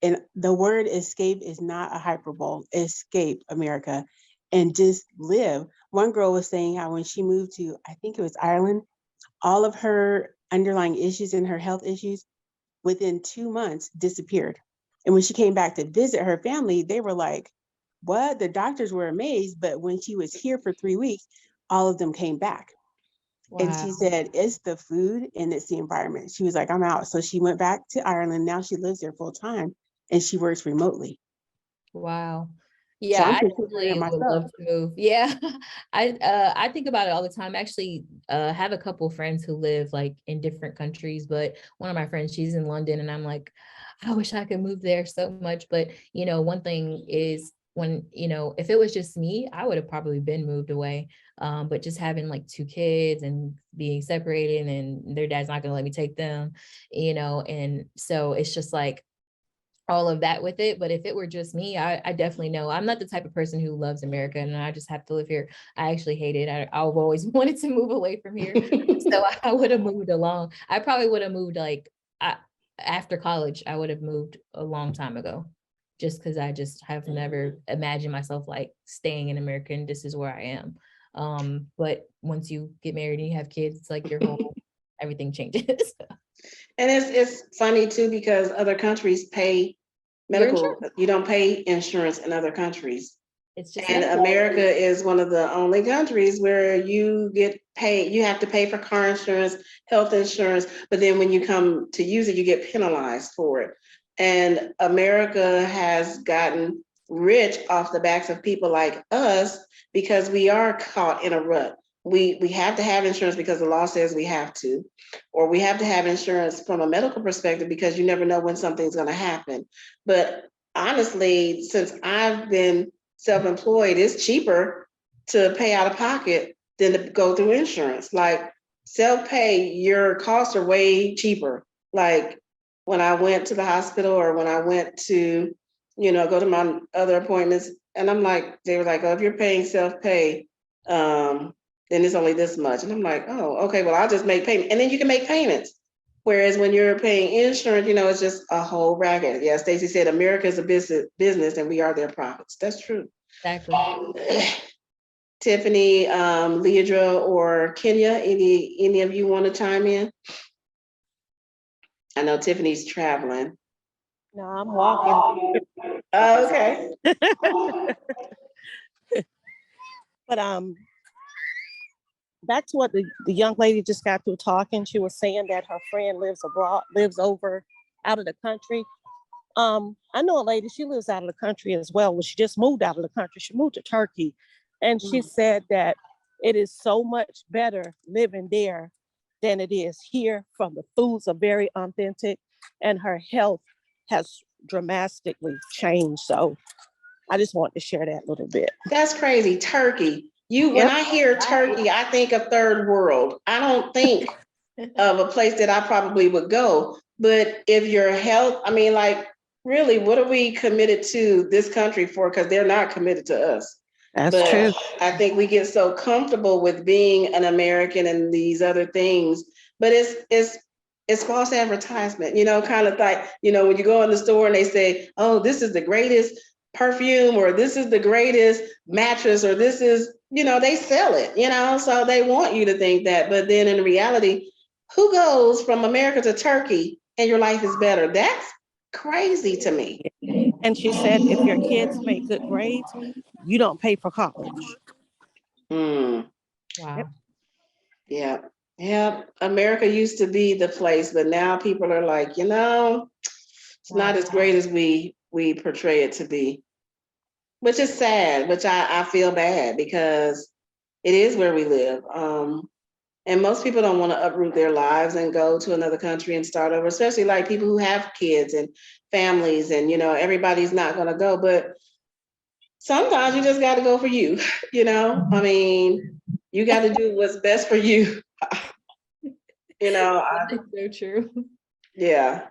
and the word escape is not a hyperbole. Escape America and just live. One girl was saying how when she moved to, I think it was Ireland, all of her underlying issues and her health issues within 2 months disappeared. And when she came back to visit her family, they were like, what? The doctors were amazed. But when she was here for 3 weeks, all of them came back. Wow. And she said, it's the food and it's the environment. She was like, I'm out. So she went back to Ireland. Now she lives there full time and she works remotely. Wow. Yeah, so I definitely would love to move. Yeah, I think about it all the time. Actually, have a couple friends who live like in different countries, but one of my friends, she's in London, and I'm like, I wish I could move there so much. But one thing is, when if it was just me, I would have probably been moved away. But just having like 2 kids and being separated, and their dad's not going to let me take them, and so it's just like all of that with it. But if it were just me, I definitely know I'm not the type of person who loves America and I just have to live here. I actually hate it. I've always wanted to move away from here. So I would have moved along. I probably would have moved after college. I would have moved a long time ago, just because I just have never imagined myself like staying in America and this is where I am. But once you get married and you have kids, it's like your whole everything changes. And it's funny too, because other countries pay medical, you don't pay insurance in other countries. It's just, and America is one of the only countries where you get paid, you have to pay for car insurance, health insurance, but then when you come to use it, you get penalized for it. And America has gotten rich off the backs of people like us because we are caught in a rut. We have to have insurance because the law says we have to, or we have to have insurance from a medical perspective because you never know when something's going to happen. But honestly, since I've been self-employed, it's cheaper to pay out of pocket than to go through insurance. Like self-pay, your costs are way cheaper. Like when I went to the hospital or when I went to, go to my other appointments, and I'm like, they were like, oh, if you're paying self-pay, then it's only this much. And I'm like, oh, okay, well, I'll just make payment. And then you can make payments. Whereas when you're paying insurance, it's just a whole racket. Yeah, Stacey said, America is a business and we are their profits. That's true. Exactly. Tiffany, Leandra, or Kenya, any of you want to chime in? I know Tiffany's traveling. No, I'm walking. Oh, okay. But back to what the young lady just got through talking. She was saying that her friend lives over out of the country. I know a lady, she lives out of the country as well. Well, she just moved out of the country. She moved to Turkey. And she said that it is so much better living there than it is here. From the foods are very authentic and her health has dramatically changed. So I just want to share that little bit. That's crazy. Turkey. When I hear Turkey, I think of third world. I don't think of a place that I probably would go. But if your health, really, what are we committed to this country for? Because they're not committed to us. That's But true. I think we get so comfortable with being an American and these other things, but it's false advertisement, kind of like, when you go in the store and they say, oh, this is the greatest perfume, or this is the greatest mattress, or this is, they sell it, so they want you to think that. But then in reality, who goes from America to Turkey and your life is better? That's crazy to me. And she said, if your kids make good grades, you don't pay for college. Mm, Wow. yeah. Yeah. America used to be the place, but now people are like, it's not as great as we portray it to be, which is sad, which I feel bad because it is where we live. And most people don't want to uproot their lives and go to another country and start over, especially like people who have kids and families, and everybody's not going to go. But sometimes you just got to go for you. I mean, you got to do what's best for you. That's so true. Yeah.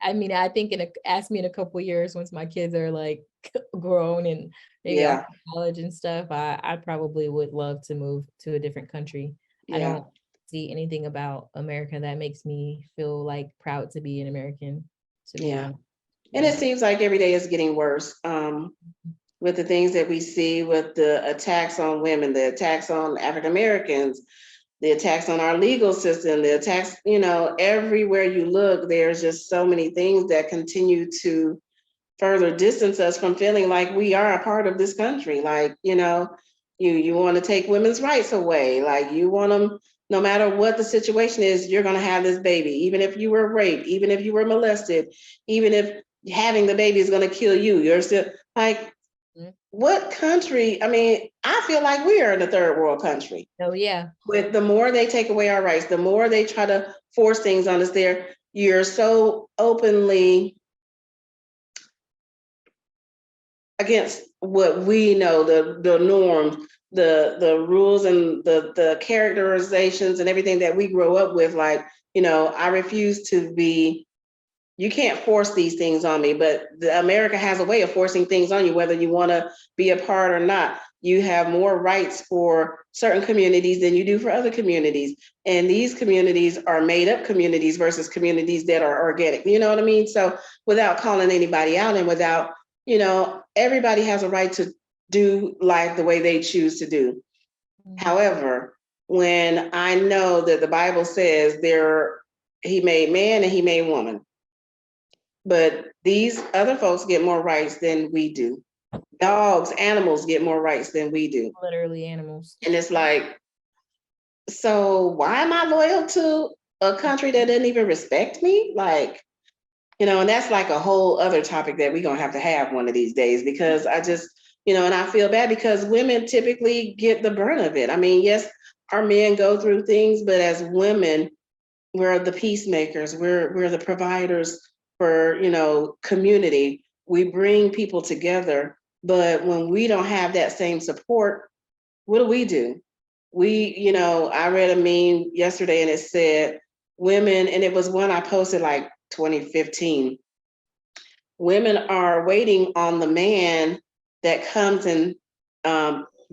I mean, I think ask me in a couple of years once my kids are like grown and maybe off to college and stuff, I probably would love to move to a different country. I don't see anything about America that makes me feel like proud to be an American, to be honest. And it seems like every day is getting worse. With the things that we see, with the attacks on women, the attacks on African Americans, the attacks on our legal system, the attacks, everywhere you look, there's just so many things that continue to further distance us from feeling like we are a part of this country. Like, you want to take women's rights away. Like, you want them, no matter what the situation is, you're going to have this baby, even if you were raped, even if you were molested, even if having the baby is going to kill you, you're still like, what country? I mean, I feel like we are in a third world country. Oh, yeah. With the more they take away our rights, the more they try to force things on us there, you're so openly against what we know, the norms, the rules, and the characterizations and everything that we grow up with. Like, I refuse to be. You can't force these things on me, but America has a way of forcing things on you, whether you want to be a part or not. You have more rights for certain communities than you do for other communities. And these communities are made up communities versus communities that are organic. You know what I mean? So without calling anybody out, and without, everybody has a right to do life the way they choose to do. However, when I know that the Bible says he made man and he made woman, but these other folks get more rights than we do. Dogs, animals get more rights than we do. Literally animals. And it's like, so why am I loyal to a country that doesn't even respect me? Like, and that's like a whole other topic that we're going to have one of these days, because I just, and I feel bad because women typically get the brunt of it. I mean, yes, our men go through things, but as women, we're the peacemakers. We're the providers for, community. We bring people together, but when we don't have that same support, what do? I read a meme yesterday and it said women, and it was one I posted like 2015. Women are waiting on the man that comes and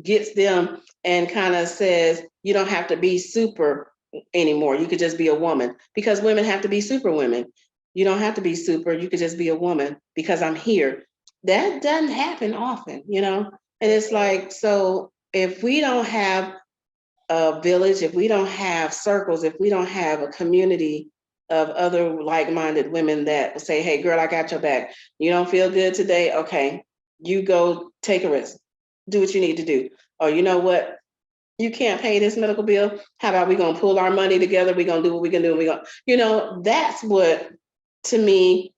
gets them and kind of says, you don't have to be super anymore. You could just be a woman, because women have to be super women. You don't have to be super. You could just be a woman because I'm here. That doesn't happen often, And it's like, so if we don't have a village, if we don't have circles, if we don't have a community of other like-minded women that will say, hey, girl, I got your back. You don't feel good today? Okay, you go take a risk. Do what you need to do. Or you know what? You can't pay this medical bill. How about we going to pull our money together? We're going to do what we can do. That's what, to me,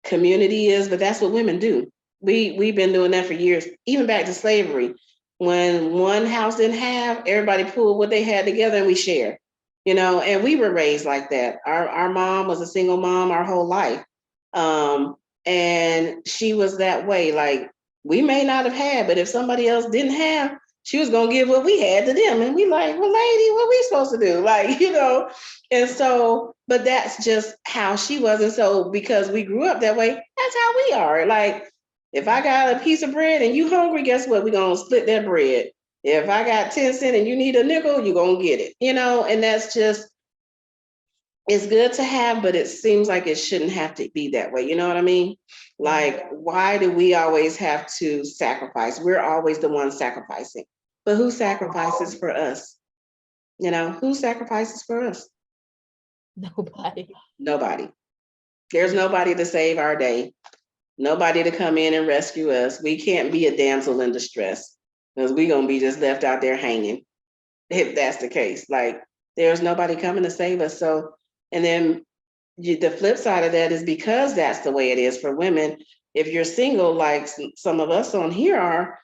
community is, but that's what women do. We've been doing that for years, even back to slavery. When one house didn't have, everybody pulled what they had together and we shared, and we were raised like that. Our mom was a single mom our whole life. And she was that way. Like, we may not have had, but if somebody else didn't have, she was going to give what we had to them. And we like, well, lady, what we supposed to do? Like, and so, but that's just how she was. And so, because we grew up that way, that's how we are. Like, If I got a piece of bread and you hungry, guess what? We're going to split that bread. If I got 10 cents and you need a nickel, you're going to get it, and that's just, it's good to have, but it seems like it shouldn't have to be that way. You know what I mean? Like, why do we always have to sacrifice? We're always the ones sacrificing, but who sacrifices for us? Who sacrifices for us? Nobody. There's nobody to save our day. Nobody to come in and rescue us. We can't be a damsel in distress because we're going to be just left out there hanging if that's the case. Like, there's nobody coming to save us. So, and then the flip side of that is because that's the way it is for women. If you're single, like some of us on here are,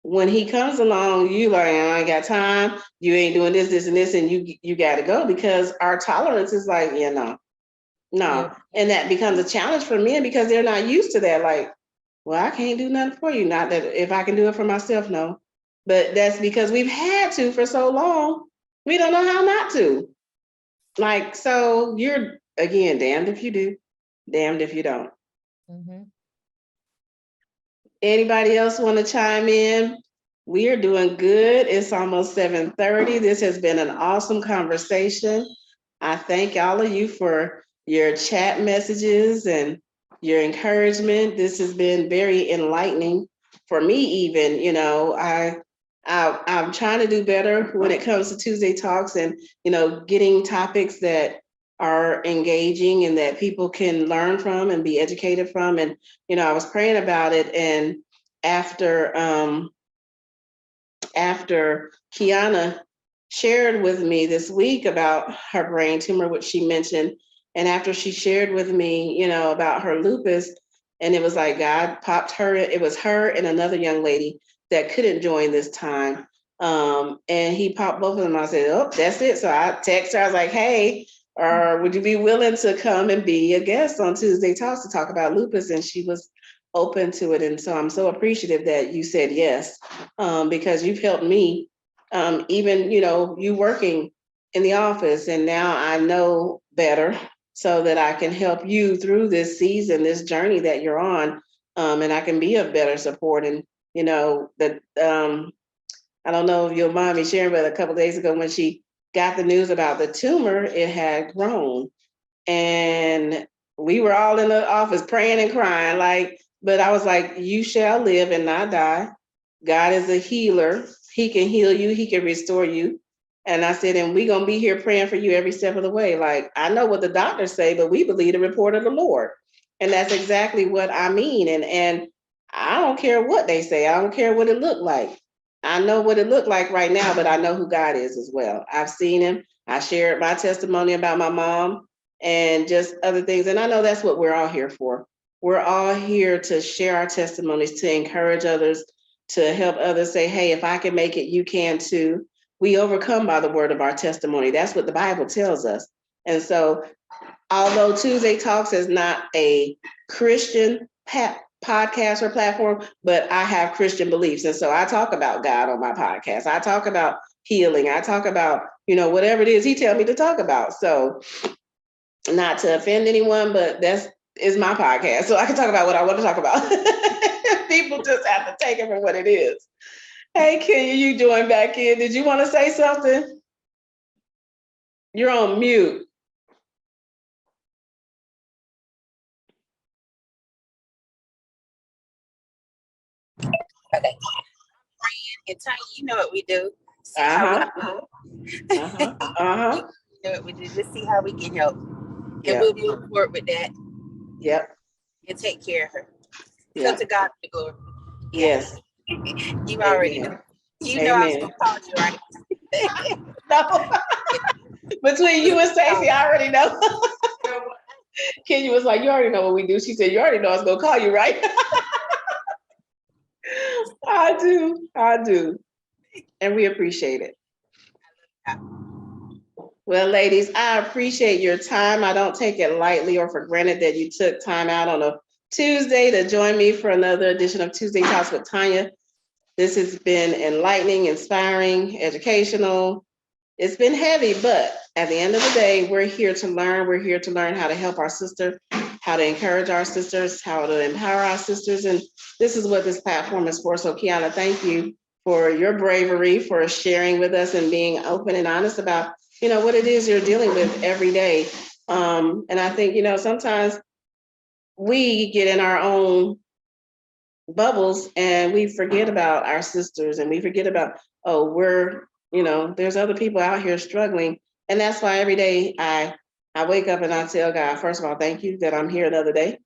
when he comes along, you like, I ain't got time. You ain't doing this, this, and this, and you got to go, because our tolerance is like, no. Yeah. And that becomes a challenge for men because they're not used to that. Like, well, I can't do nothing for you. Not that if I can do it for myself, no. But that's because we've had to for so long. We don't know how not to. Like, so you're, again, damned if you do, damned if you don't. Mm-hmm. Anybody else want to chime in? We are doing good. It's almost 7:30. This has been an awesome conversation. I thank all of you for your chat messages and your encouragement. This has been very enlightening for me even. I'm trying to do better when it comes to Tuesday Talks and, getting topics that are engaging and that people can learn from and be educated from. And, I was praying about it. And after Kiana shared with me this week about her brain tumor, which she mentioned, and after she shared with me, about her lupus, and it was like God popped her, it was her and another young lady that couldn't join this time. And he popped both of them. I said, oh, that's it. So I texted her, I was like, hey, would you be willing to come and be a guest on Tuesday Talks to talk about lupus? And she was open to it. And so I'm so appreciative that you said yes, because you've helped me, even, you working in the office. And now I know better so that I can help you through this season, this journey that you're on, and I can be of better support. And, I don't know if you'll mind me sharing, but a couple of days ago when she got the news about the tumor, it had grown. And we were all in the office praying and crying, but I was like, you shall live and not die. God is a healer. He can heal you. He can restore you. And I said, and we're going to be here praying for you every step of the way. Like, I know what the doctors say, but we believe the report of the Lord. And that's exactly what I mean. And I don't care what they say. I don't care what it looked like. I know what it looked like right now, but I know who God is as well. I've seen him. I shared my testimony about my mom and just other things. And I know that's what we're all here for. We're all here to share our testimonies, to encourage others, to help others say, hey, if I can make it, you can too. We overcome by the word of our testimony. That's what the Bible tells us. And so, although Tuesday Talks is not a Christian podcast or platform, but I have Christian beliefs. And so I talk about God on my podcast. I talk about healing. I talk about, whatever it is he tells me to talk about. So not to offend anyone, but is my podcast. So I can talk about what I want to talk about. People just have to take it for what it is. Hey, Kenya, you joined back in. Did you want to say something? You're on mute. Okay. And Tonia, you know what we do. You know what we do. Let's see how we can help. And we'll move forward with that. Yep. And take care of her. Yep. So to God be the glory. Yes. You already know. You know I was going to call you, right? No. Between you and Stacey, I already know. Kenya was like, you already know what we do. She said, you already know I was going to call you, right? I do. And we appreciate it. Well, ladies, I appreciate your time. I don't take it lightly or for granted that you took time out on a Tuesday to join me for another edition of Tuesday Talks with Tonia. This has been enlightening, inspiring, educational. It's been heavy, but at the end of the day, we're here to learn. We're here to learn how to help our sister how to encourage our sisters, how to empower our sisters. And this is what this platform is for. So Kiana, thank you for your bravery, for sharing with us and being open and honest about, what it is you're dealing with every day. And I think, sometimes we get in our own bubbles and we forget about our sisters, and we forget about, there's other people out here struggling. And that's why every day I wake up and I tell God, first of all, thank you that I'm here another day,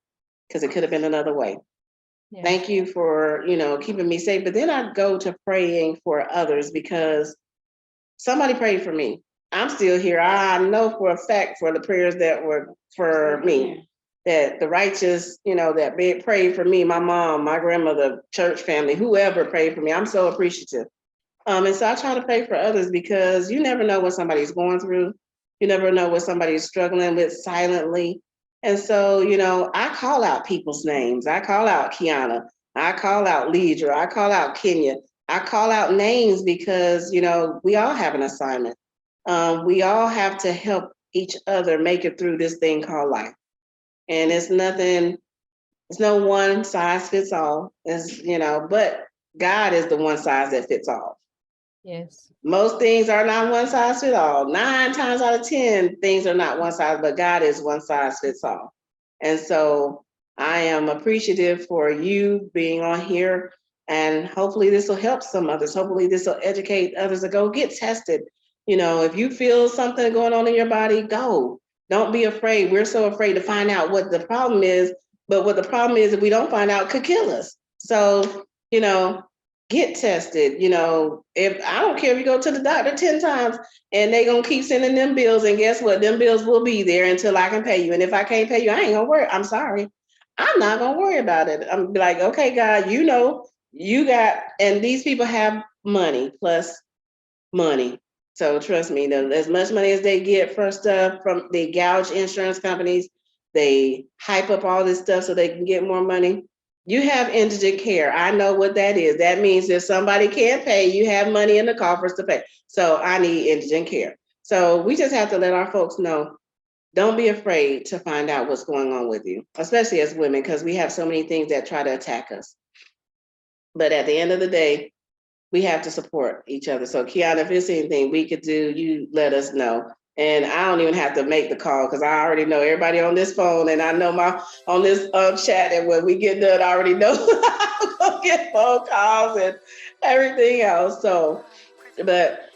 because it could have been another way. Yeah. Thank you for, keeping me safe. But then I go to praying for others, because somebody prayed for me. I'm still here. I know for a fact for the prayers that were for me, that the righteous, that prayed for me, my mom, my grandmother, church family, whoever prayed for me, I'm so appreciative. And so I try to pray for others, because you never know what somebody's going through. You never know what somebody's struggling with silently. And so, I call out people's names. I call out Kiana. I call out Leidra. I call out Kenya. I call out names because, we all have an assignment. We all have to help each other make it through this thing called life. And it's no one size fits all. But God is the one size that fits all. Yes. Most things are not one size fits all. 9 times out of 10, things are not one size, but God is one size fits all. And so I am appreciative for you being on here, and hopefully this will help some others. Hopefully this will educate others to go get tested. If you feel something going on in your body, go. Don't be afraid. We're so afraid to find out what the problem is, but what the problem is, if we don't find out, could kill us. So, get tested. If I don't care if you go to the doctor 10 times and they gonna keep sending them bills, and guess what? Them bills will be there until I can pay you. And if I can't pay you, I ain't gonna worry. I'm sorry. I'm not gonna worry about it. I'm like, okay, God, you got, and these people have money plus money. So trust me, as much money as they get for stuff they gouge insurance companies, they hype up all this stuff so they can get more money. You have indigent care. I know what that is. That means if somebody can't pay, you have money in the coffers to pay. So I need indigent care. So we just have to let our folks know, don't be afraid to find out what's going on with you, especially as women, because we have so many things that try to attack us. But at the end of the day, we have to support each other. So Kiana, if there's anything we could do, you let us know. And I don't even have to make the call, because I already know everybody on this phone, and I know on this chat, and when we get done, I already know I'm gonna get phone calls and everything else. So, but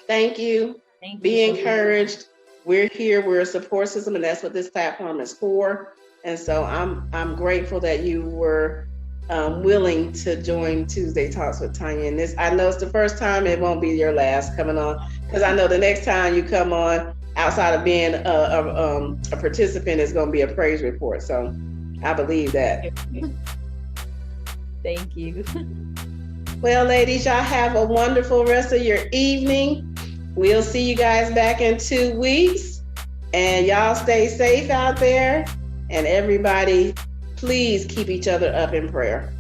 thank you. Be encouraged. We're here. We're a support system, and that's what this platform is for. And so I'm grateful that you were willing to join Tuesday Talks with Tonia. And this, I know it's the first time, it won't be your last coming on, because I know the next time you come on, outside of being a participant, is going to be a praise report. So I believe that. Thank you. Well, ladies, y'all have a wonderful rest of your evening. We'll see you guys back in 2 weeks, and y'all stay safe out there, and everybody, please keep each other up in prayer.